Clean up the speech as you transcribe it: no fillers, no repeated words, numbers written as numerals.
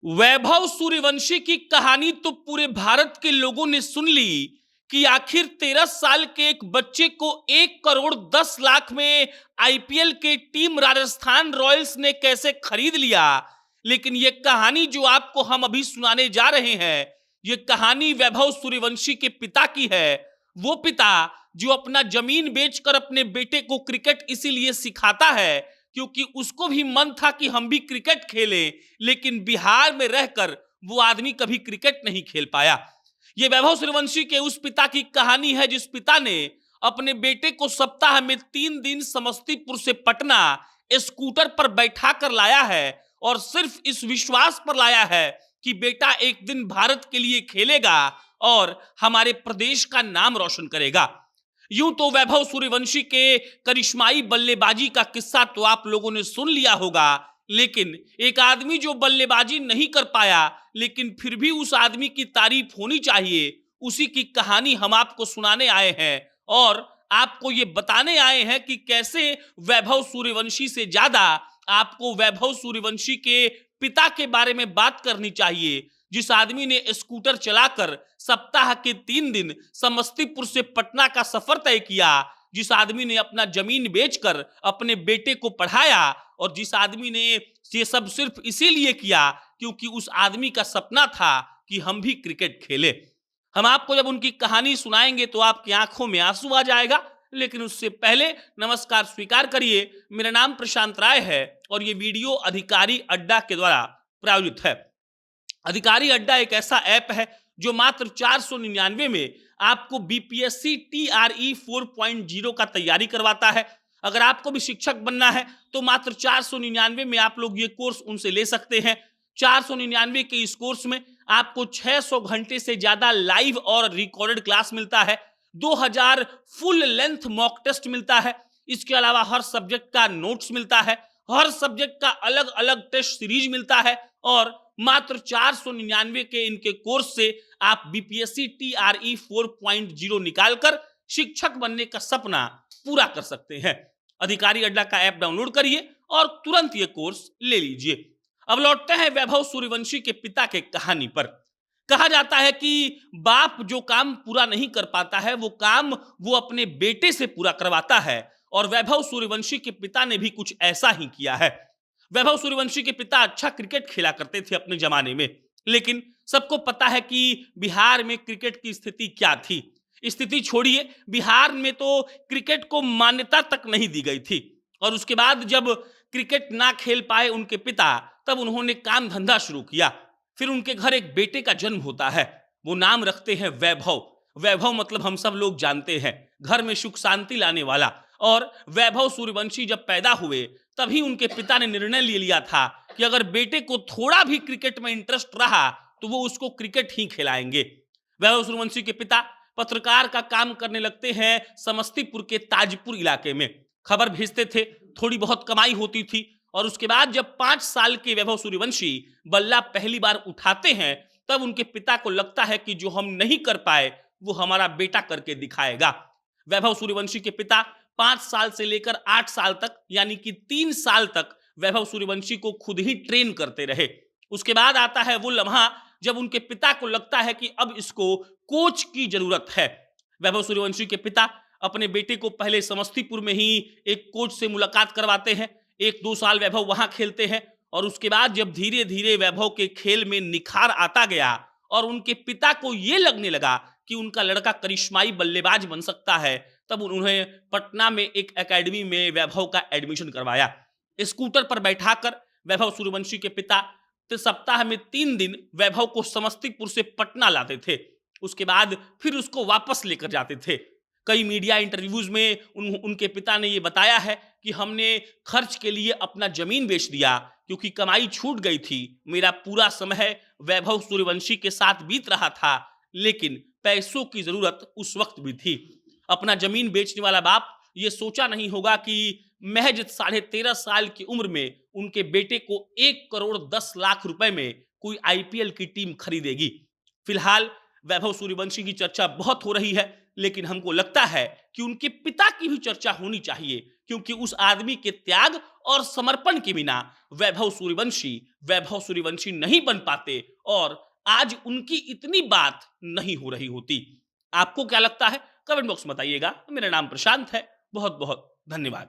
वैभव सूर्यवंशी की कहानी तो पूरे भारत के लोगों ने सुन ली कि आखिर 13 साल के एक बच्चे को 1 करोड़ 10 लाख में आईपीएल के टीम राजस्थान रॉयल्स ने कैसे खरीद लिया। लेकिन यह कहानी जो आपको हम अभी सुनाने जा रहे हैं, यह कहानी वैभव सूर्यवंशी के पिता की है। वो पिता जो अपना जमीन बेचकर अपने बेटे को क्रिकेट इसीलिए सिखाता है क्योंकि उसको भी मन था कि हम भी क्रिकेट खेलें, लेकिन बिहार में रहकर वो आदमी कभी क्रिकेट नहीं खेल पाया। ये वैभव सूर्यवंशी के उस पिता की कहानी है जिस पिता ने अपने बेटे को सप्ताह में 3 दिन समस्तीपुर से पटना स्कूटर पर बैठा कर लाया है और सिर्फ इस विश्वास पर लाया है कि बेटा एक दिन भारत के लिए खेलेगा और हमारे प्रदेश का नाम रोशन करेगा। यूं तो वैभव सूर्यवंशी के करिश्माई बल्लेबाजी का किस्सा तो आप लोगों ने सुन लिया होगा, लेकिन एक आदमी जो बल्लेबाजी नहीं कर पाया लेकिन फिर भी उस आदमी की तारीफ होनी चाहिए, उसी की कहानी हम आपको सुनाने आए हैं और आपको ये बताने आए हैं कि कैसे वैभव सूर्यवंशी से ज्यादा आपको वैभव सूर्यवंशी के पिता के बारे में बात करनी चाहिए, जिस आदमी ने स्कूटर चलाकर सप्ताह के 3 दिन समस्तीपुर से पटना का सफर तय किया, जिस आदमी ने अपना जमीन बेचकर अपने बेटे को पढ़ाया और जिस आदमी ने ये सब सिर्फ इसीलिए किया क्योंकि उस आदमी का सपना था कि हम भी क्रिकेट खेले। हम आपको जब उनकी कहानी सुनाएंगे तो आपकी आंखों में आंसू आ जाएगा, लेकिन उससे पहले नमस्कार स्वीकार करिए। मेरा नाम प्रशांत राय है और ये वीडियो अधिकारी अड्डा के द्वारा प्रायोजित है। अधिकारी अड्डा एक ऐसा ऐप है जो मात्र 499 में आपको बीपीएससी टीआरई 4.0 का तैयारी करवाता है। अगर आपको भी शिक्षक बनना है तो मात्र 499 में आप लोग ये कोर्स उनसे ले सकते हैं। 499 के इस कोर्स में आपको 600 घंटे से ज्यादा लाइव और रिकॉर्डेड क्लास मिलता है, 2000 फुल लेंथ मॉक टेस्ट मिलता है। इसके अलावा हर सब्जेक्ट का नोट्स मिलता है, हर सब्जेक्ट का अलग अलग टेस्ट सीरीज मिलता है और मात्र 499 के इनके कोर्स से आप बीपीएससी टीआरई 4.0 निकालकर शिक्षक बनने का सपना पूरा कर सकते हैं। अधिकारी अड्डा का ऐप डाउनलोड करिए और तुरंत ये कोर्स ले लीजिए। अब लौटते हैं वैभव सूर्यवंशी के पिता के कहानी पर। कहा जाता है कि बाप जो काम पूरा नहीं कर पाता है वो काम वो अपने बेटे से पूरा करवाता है और वैभव सूर्यवंशी के पिता ने भी कुछ ऐसा ही किया है। वैभव सूर्यवंशी के पिता अच्छा क्रिकेट खेला करते थे अपने जमाने में, लेकिन सबको पता है कि बिहार में क्रिकेट की स्थिति क्या थी। स्थिति छोड़िए, बिहार में तो क्रिकेट को मान्यता तक नहीं दी गई थी और उसके बाद जब क्रिकेट ना खेल पाए उनके पिता, तब उन्होंने काम धंधा शुरू किया। फिर उनके घर एक बेटे का जन्म होता है, वो नाम रखते हैं वैभव। वैभव मतलब हम सब लोग जानते हैं घर में सुख शांति लाने वाला। और वैभव सूर्यवंशी जब पैदा हुए तभी उनके पिता ने निर्णय ले लिया था कि अगर बेटे को थोड़ा भी क्रिकेट में इंटरेस्ट रहा तो वो उसको क्रिकेट ही खिलाएंगे। वैभव सूर्यवंशी के पिता पत्रकार का काम करने लगते हैं समस्तीपुर के ताजपुर इलाके में। खबर भेजते थे, थोड़ी बहुत कमाई होती थी और उसके बाद जब 5 साल के वैभव सूर्यवंशी बल्ला पहली बार उठाते हैं तब उनके पिता को लगता है कि जो हम नहीं कर पाए वो हमारा बेटा करके दिखाएगा। वैभव सूर्यवंशी के पिता 5 साल से लेकर 8 साल तक यानी कि 3 साल तक वैभव सूर्यवंशी को खुद ही ट्रेन करते रहे। उसके बाद आता है वो लम्हा जब उनके पिता को लगता है कि अब इसको कोच की जरूरत है। वैभव सूर्यवंशी के पिता अपने बेटे को पहले समस्तीपुर में ही एक कोच से मुलाकात करवाते हैं। 1-2 साल वैभव वहां खेलते हैं और उसके बाद जब धीरे धीरे वैभव के खेल में निखार आता गया और उनके पिता को यह लगने लगा कि उनका लड़का करिश्माई बल्लेबाज बन सकता है, तब उन्होंने पटना में एक एकेडमी में वैभव का एडमिशन करवाया। स्कूटर पर बैठाकर वैभव सूर्यवंशी के पिता सप्ताह में 3 दिन वैभव को समस्तीपुर से पटना लाते थे, उसके बाद फिर उसको वापस लेकर जाते थे। कई मीडिया इंटरव्यूज में उनके पिता ने यह बताया है कि हमने खर्च के लिए अपना जमीन बेच दिया क्योंकि कमाई छूट गई थी। मेरा पूरा समय वैभव सूर्यवंशी के साथ बीत रहा था, लेकिन पैसों की जरूरत उस वक्त भी थी। अपना जमीन बेचने वाला बाप ये सोचा नहीं होगा कि महज 13.5 साल की उम्र में उनके बेटे को 1 करोड़ 10 लाख रुपए में कोई आईपीएल की टीम खरीदेगी। फिलहाल वैभव सूर्यवंशी की चर्चा बहुत हो रही है, लेकिन हमको लगता है कि उनके पिता की भी चर्चा होनी चाहिए, क्योंकि उस आदमी के त्याग और समर्पण के बिना वैभव सूर्यवंशी नहीं बन पाते और आज उनकी इतनी बात नहीं हो रही होती। आपको क्या लगता है? कमेंट बॉक्स में बताइएगा। मेरा नाम प्रशांत है। बहुत बहुत धन्यवाद।